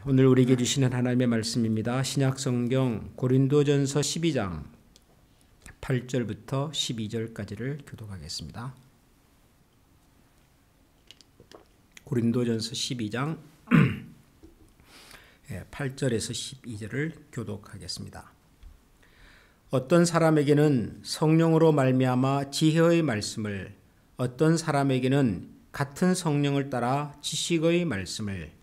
오늘 우리에게 주시는 하나님의 말씀입니다. 신약성경 고린도전서 12장 8절부터 12절까지를 교독하겠습니다. 고린도전서 12장 8절에서 12절을 교독하겠습니다. 어떤 사람에게는 성령으로 말미암아 지혜의 말씀을, 어떤 사람에게는 같은 성령을 따라 지식의 말씀을,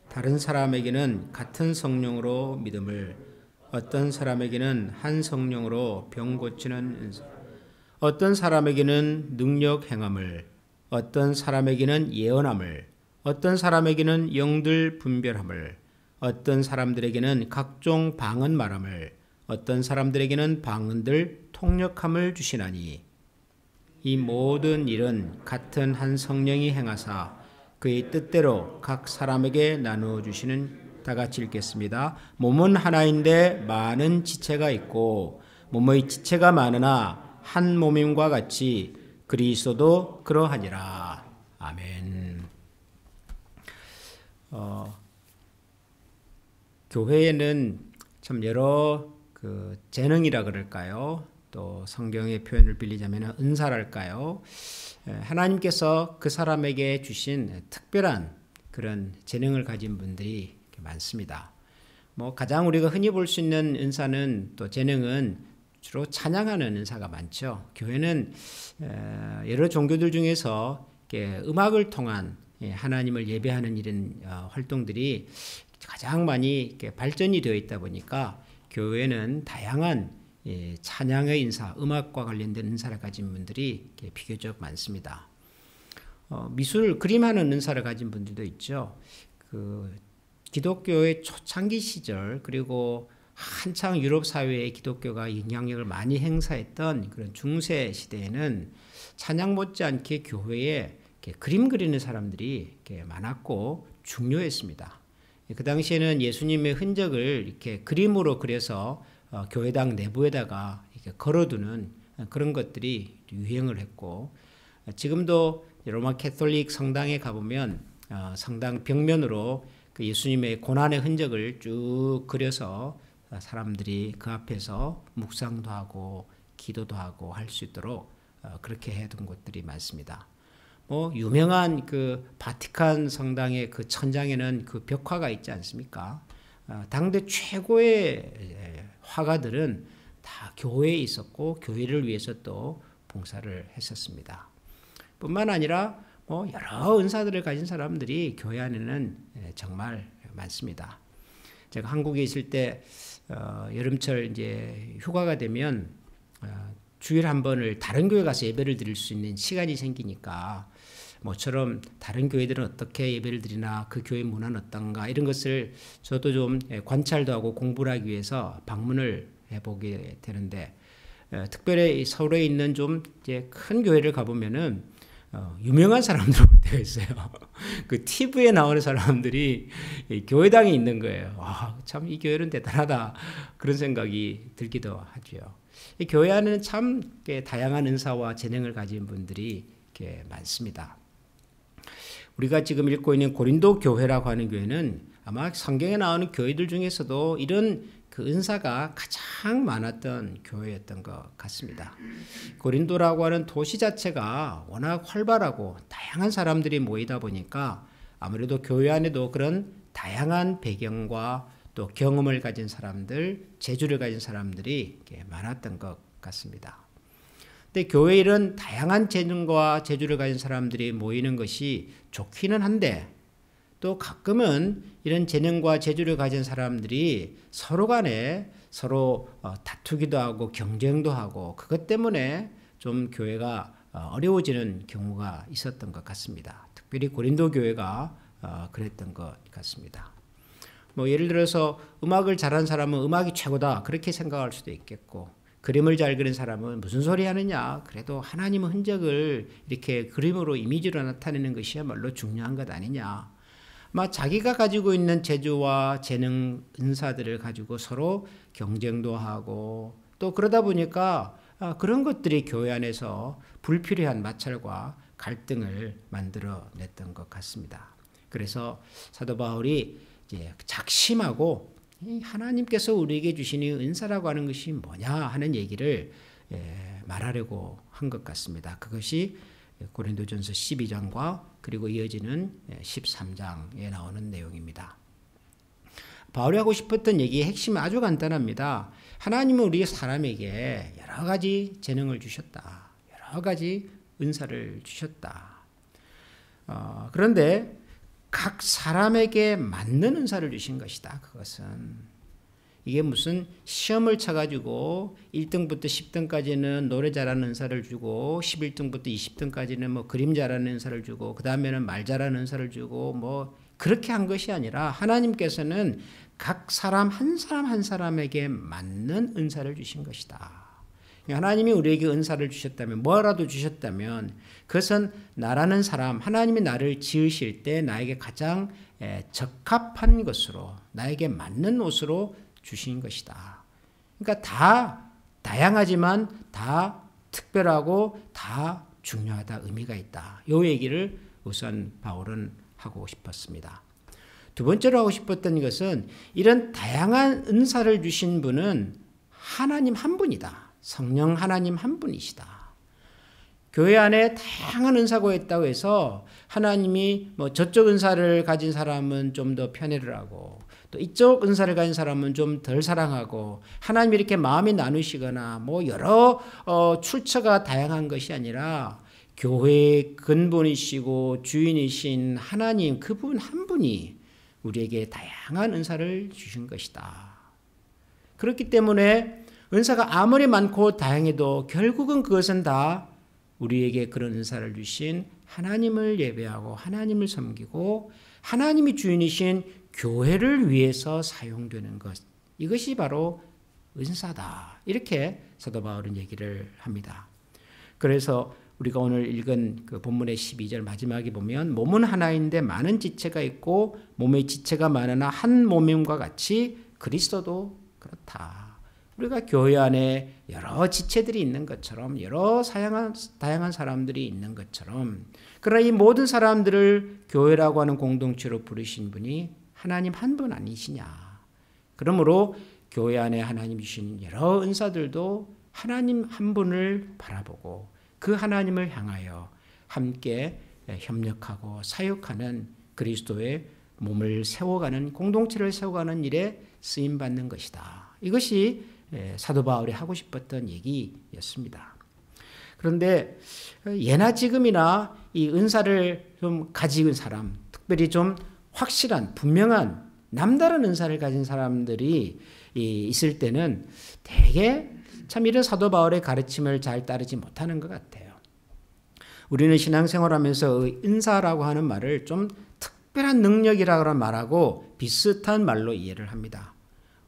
다른 사람에게는 같은 성령으로 믿음을, 어떤 사람에게는 한 성령으로 병 고치는 은사, 어떤 사람에게는 능력 행함을, 어떤 사람에게는 예언함을, 어떤 사람에게는 영들 분별함을, 어떤 사람들에게는 각종 방언 말함을, 어떤 사람들에게는 방언들 통역함을 주시나니, 이 모든 일은 같은 한 성령이 행하사 그의 뜻대로 각 사람에게 나누어 주시는. 다 같이 읽겠습니다. 몸은 하나인데 많은 지체가 있고 몸의 지체가 많으나 한 몸임과 같이 그리스도도 그러하니라. 아멘. 교회에는 참 여러 재능이라 그럴까요? 또 성경의 표현을 빌리자면 은사랄까요? 하나님께서 그 사람에게 주신 특별한 그런 재능을 가진 분들이 많습니다. 가장 우리가 흔히 볼 수 있는 은사는, 또 재능은 주로 찬양하는 은사가 많죠. 교회는 여러 종교들 중에서 음악을 통한 하나님을 예배하는 이런 활동들이 가장 많이 발전이 되어 있다 보니까 교회는 다양한 찬양의 인사, 음악과 관련된 은사를 가진 분들이 비교적 많습니다. 미술, 그림하는 은사를 가진 분들도 있죠. 기독교의 초창기 시절, 그리고 한창 유럽 사회에 기독교가 영향력을 많이 행사했던 그런 중세 시대에는 찬양 못지않게 교회에 그림 그리는 사람들이 많았고 중요했습니다. 그 당시에는 예수님의 흔적을 이렇게 그림으로 그려서 교회당 내부에다가 이렇게 걸어두는 그런 것들이 유행을 했고, 지금도 로마 캐톨릭 성당에 가보면 성당 벽면으로 그 예수님의 고난의 흔적을 쭉 그려서 사람들이 그 앞에서 묵상도 하고 기도도 하고 할 수 있도록 그렇게 해둔 곳들이 많습니다. 유명한 그 바티칸 성당의 그 천장에는 그 벽화가 있지 않습니까? 당대 최고의 화가들은 다 교회에 있었고 교회를 위해서 또 봉사를 했었습니다. 뿐만 아니라 여러 은사들을 가진 사람들이 교회 안에는 정말 많습니다. 제가 한국에 있을 때 여름철 이제 휴가가 되면 주일에 한 번을 다른 교회 가서 예배를 드릴 수 있는 시간이 생기니까, 모처럼 다른 교회들은 어떻게 예배를 드리나, 그 교회 문화는 어떤가, 이런 것을 저도 좀 관찰도 하고 공부를 하기 위해서 방문을 해보게 되는데, 특별히 서울에 있는 좀 이제 큰 교회를 가보면은 유명한 사람들 볼 때가 있어요. 그 TV에 나오는 사람들이 교회당에 있는 거예요. 참 이 교회는 대단하다, 그런 생각이 들기도 하죠. 이 교회 안에는 참 다양한 은사와 재능을 가진 분들이 이렇게 많습니다. 우리가 지금 읽고 있는 고린도 교회라고 하는 교회는 아마 성경에 나오는 교회들 중에서도 이런 그 은사가 가장 많았던 교회였던 것 같습니다. 고린도라고 하는 도시 자체가 워낙 활발하고 다양한 사람들이 모이다 보니까 아무래도 교회 안에도 그런 다양한 배경과 또 경험을 가진 사람들, 재주를 가진 사람들이 많았던 것 같습니다. 근데 교회에 이런 다양한 재능과 재주를 가진 사람들이 모이는 것이 좋기는 한데, 또 가끔은 이런 재능과 재주를 가진 사람들이 서로 간에 다투기도 하고 경쟁도 하고, 그것 때문에 좀 교회가 어려워지는 경우가 있었던 것 같습니다. 특별히 고린도 교회가 그랬던 것 같습니다. 예를 들어서 음악을 잘하는 사람은 음악이 최고다, 그렇게 생각할 수도 있겠고, 그림을 잘 그린 사람은 무슨 소리 하느냐, 그래도 하나님의 흔적을 이렇게 그림으로, 이미지로 나타내는 것이야말로 중요한 것 아니냐, 자기가 가지고 있는 재주와 재능, 은사들을 가지고 서로 경쟁도 하고, 또 그러다 보니까 그런 것들이 교회 안에서 불필요한 마찰과 갈등을 만들어냈던 것 같습니다. 그래서 사도 바울이 이제 작심하고 하나님께서 우리에게 주신 이 은사라고 하는 것이 뭐냐 하는 얘기를 말하려고 한 것 같습니다. 그것이 고린도전서 12장과 그리고 이어지는 13장에 나오는 내용입니다. 바울이 하고 싶었던 얘기의 핵심은 아주 간단합니다. 하나님은 우리 사람에게 여러 가지 재능을 주셨다. 여러 가지 은사를 주셨다. 그런데 각 사람에게 맞는 은사를 주신 것이다. 그것은 이게 무슨 시험을 쳐가지고 1등부터 10등까지는 노래 잘하는 은사를 주고 11등부터 20등까지는 뭐 그림 잘하는 은사를 주고 그 다음에는 말 잘하는 은사를 주고 뭐 그렇게 한 것이 아니라 하나님께서는 각 사람 한 사람에게 맞는 은사를 주신 것이다. 하나님이 우리에게 은사를 주셨다면 뭐라도 주셨다면 그것은 나라는 사람 하나님이 나를 지으실 때 나에게 가장 적합한 것으로 나에게 맞는 옷으로 주신 것이다. 그러니까 다 다양하지만 다 특별하고 다 중요하다. 의미가 있다. 이 얘기를 우선 바울은 하고 싶었습니다. 두 번째로 하고 싶었던 것은 이런 다양한 은사를 주신 분은 하나님 한 분이다. 성령 하나님 한 분이시다. 교회 안에 다양한 은사가 있다고 해서 하나님이 뭐 저쪽 은사를 가진 사람은 좀 더 편애를 하고 또 이쪽 은사를 가진 사람은 좀 덜 사랑하고 하나님이 이렇게 마음이 나누시거나 뭐 여러 출처가 다양한 것이 아니라 교회의 근본이시고 주인이신 하나님 그분 한 분이 우리에게 다양한 은사를 주신 것이다. 그렇기 때문에 은사가 아무리 많고 다양해도 결국은 그것은 다 우리에게 그런 은사를 주신 하나님을 예배하고 하나님을 섬기고 하나님이 주인이신 교회를 위해서 사용되는 것. 이것이 바로 은사다. 이렇게 사도 바울은 얘기를 합니다. 그래서 우리가 오늘 읽은 그 본문의 12절 마지막에 보면 몸은 하나인데 많은 지체가 있고 몸의 지체가 많으나 한 몸임과 같이 그리스도도 그렇다. 우리가 교회 안에 여러 지체들이 있는 것처럼 여러 다양한 사람들이 있는 것처럼 그러나 이 모든 사람들을 교회라고 하는 공동체로 부르신 분이 하나님 한 분 아니시냐. 그러므로 교회 안에 하나님 주신 여러 은사들도 하나님 한 분을 바라보고 그 하나님을 향하여 함께 협력하고 사역하는 그리스도의 몸을 세워가는 공동체를 세워가는 일에 쓰임받는 것이다. 이것이 사도 바울이 하고 싶었던 얘기였습니다. 그런데 예나 지금이나 이 은사를 좀 가진 사람, 특별히 좀 확실한 분명한 남다른 은사를 가진 사람들이 있을 때는 대개 참 이런 사도 바울의 가르침을 잘 따르지 못하는 것 같아요. 우리는 신앙생활하면서 은사라고 하는 말을 좀 특별한 능력이라고 말하고 비슷한 말로 이해를 합니다.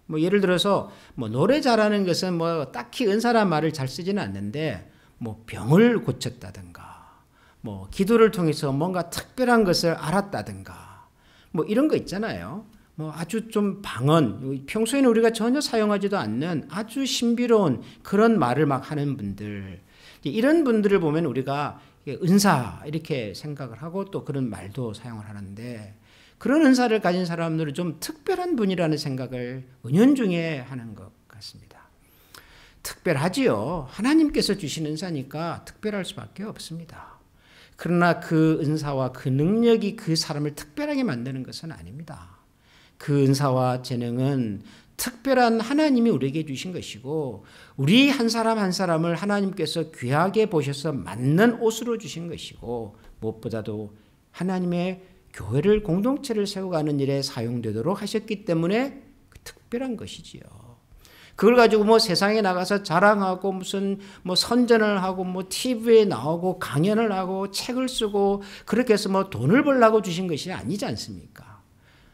뭐 예를 들어서 뭐 노래 잘하는 것은 뭐 딱히 은사란 말을 잘 쓰지는 않는데 뭐 병을 고쳤다든가 뭐 기도를 통해서 뭔가 특별한 것을 알았다든가 뭐 이런 거 있잖아요. 뭐 아주 좀 방언, 평소에는 우리가 전혀 사용하지도 않는 아주 신비로운 그런 말을 막 하는 분들, 이런 분들을 보면 우리가 은사 이렇게 생각을 하고 또 그런 말도 사용을 하는데 그런 은사를 가진 사람들은 좀 특별한 분이라는 생각을 은연중에 하는 것 같습니다. 특별하지요. 하나님께서 주신 은사니까 특별할 수밖에 없습니다. 그러나 그 은사와 그 능력이 그 사람을 특별하게 만드는 것은 아닙니다. 그 은사와 재능은 특별한 하나님이 우리에게 주신 것이고 우리 한 사람 한 사람을 하나님께서 귀하게 보셔서 맞는 옷으로 주신 것이고 무엇보다도 하나님의 교회를 공동체를 세워가는 일에 사용되도록 하셨기 때문에 특별한 것이지요. 그걸 가지고 뭐 세상에 나가서 자랑하고 무슨 뭐 선전을 하고 뭐 TV에 나오고 강연을 하고 책을 쓰고 그렇게 해서 뭐 돈을 벌려고 주신 것이 아니지 않습니까?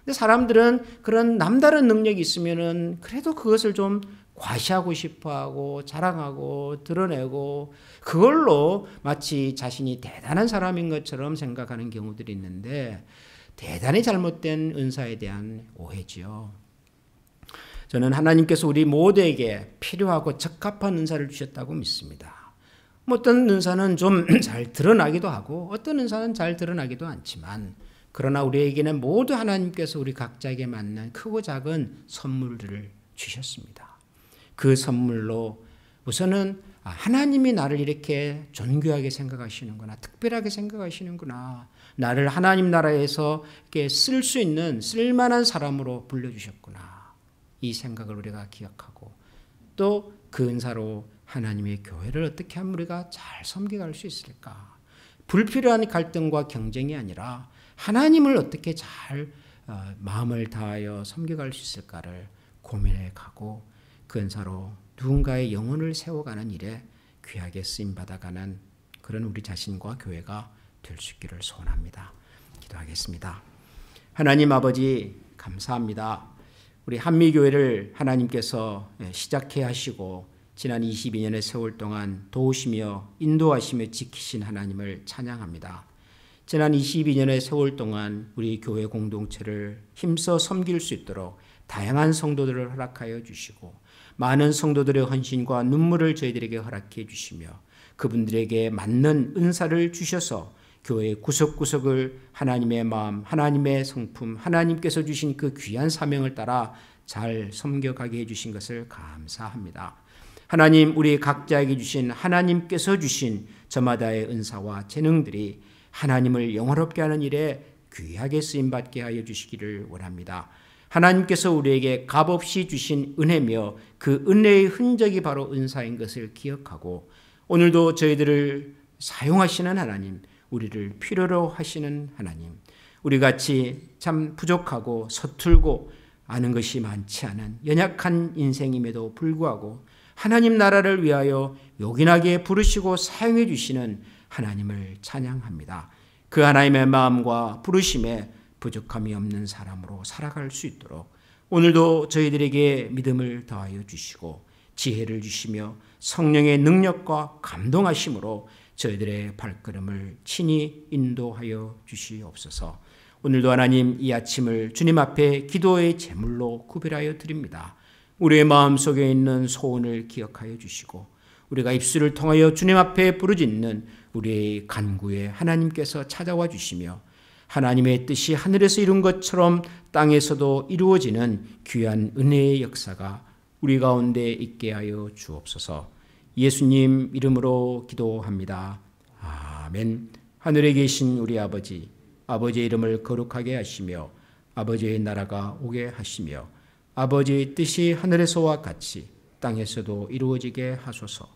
근데 사람들은 그런 남다른 능력이 있으면은 그래도 그것을 좀 과시하고 싶어하고 자랑하고 드러내고 그걸로 마치 자신이 대단한 사람인 것처럼 생각하는 경우들이 있는데 대단히 잘못된 은사에 대한 오해지요. 저는 하나님께서 우리 모두에게 필요하고 적합한 은사를 주셨다고 믿습니다. 어떤 은사는 좀 잘 드러나기도 하고 어떤 은사는 잘 드러나기도 않지만 그러나 우리에게는 모두 하나님께서 우리 각자에게 맞는 크고 작은 선물들을 주셨습니다. 그 선물로 우선은 하나님이 나를 이렇게 존귀하게 생각하시는구나, 특별하게 생각하시는구나, 나를 하나님 나라에서 이렇게 쓸 수 있는 쓸만한 사람으로 불러주셨구나, 이 생각을 우리가 기억하고 또 그 은사로 하나님의 교회를 어떻게 하면 우리가 잘 섬겨갈 수 있을까? 불필요한 갈등과 경쟁이 아니라 하나님을 어떻게 잘 마음을 다하여 섬겨갈 수 있을까를 고민해 가고 그 은사로 누군가의 영혼을 세워가는 일에 귀하게 쓰임받아가는 그런 우리 자신과 교회가 될 수 있기를 소원합니다. 기도하겠습니다. 하나님 아버지 감사합니다. 우리 한미교회를 하나님께서 시작해 하시고 지난 22년의 세월 동안 도우시며 인도하시며 지키신 하나님을 찬양합니다. 지난 22년의 세월 동안 우리 교회 공동체를 힘써 섬길 수 있도록 다양한 성도들을 허락하여 주시고 많은 성도들의 헌신과 눈물을 저희들에게 허락해 주시며 그분들에게 맞는 은사를 주셔서 교회 구석구석을 하나님의 마음, 하나님의 성품, 하나님께서 주신 그 귀한 사명을 따라 잘 섬겨가게 해주신 것을 감사합니다. 하나님, 우리 각자에게 주신 하나님께서 주신 저마다의 은사와 재능들이 하나님을 영화롭게 하는 일에 귀하게 쓰임받게 하여 주시기를 원합니다. 하나님께서 우리에게 값없이 주신 은혜며 그 은혜의 흔적이 바로 은사인 것을 기억하고 오늘도 저희들을 사용하시는 하나님, 우리를 필요로 하시는 하나님, 우리같이 참 부족하고 서툴고 아는 것이 많지 않은 연약한 인생임에도 불구하고 하나님 나라를 위하여 요긴하게 부르시고 사용해 주시는 하나님을 찬양합니다. 그 하나님의 마음과 부르심에 부족함이 없는 사람으로 살아갈 수 있도록 오늘도 저희들에게 믿음을 더하여 주시고 지혜를 주시며 성령의 능력과 감동하심으로 저희들의 발걸음을 친히 인도하여 주시옵소서. 오늘도 하나님 이 아침을 주님 앞에 기도의 제물로 구별하여 드립니다. 우리의 마음속에 있는 소원을 기억하여 주시고 우리가 입술을 통하여 주님 앞에 부르짖는 우리의 간구에 하나님께서 찾아와 주시며 하나님의 뜻이 하늘에서 이룬 것처럼 땅에서도 이루어지는 귀한 은혜의 역사가 우리 가운데 있게 하여 주옵소서. 예수님 이름으로 기도합니다. 아멘. 하늘에 계신 우리 아버지, 아버지의 이름을 거룩하게 하시며 아버지의 나라가 오게 하시며 아버지의 뜻이 하늘에서와 같이 땅에서도 이루어지게 하소서.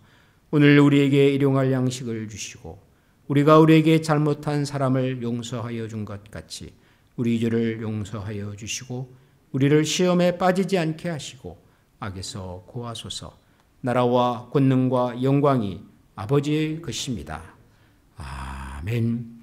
오늘 우리에게 일용할 양식을 주시고 우리가 우리에게 잘못한 사람을 용서하여 준 것 같이 우리 죄를 용서하여 주시고 우리를 시험에 빠지지 않게 하시고 악에서 구하소서. 나라와 권능과 영광이 아버지의 것입니다. 아멘.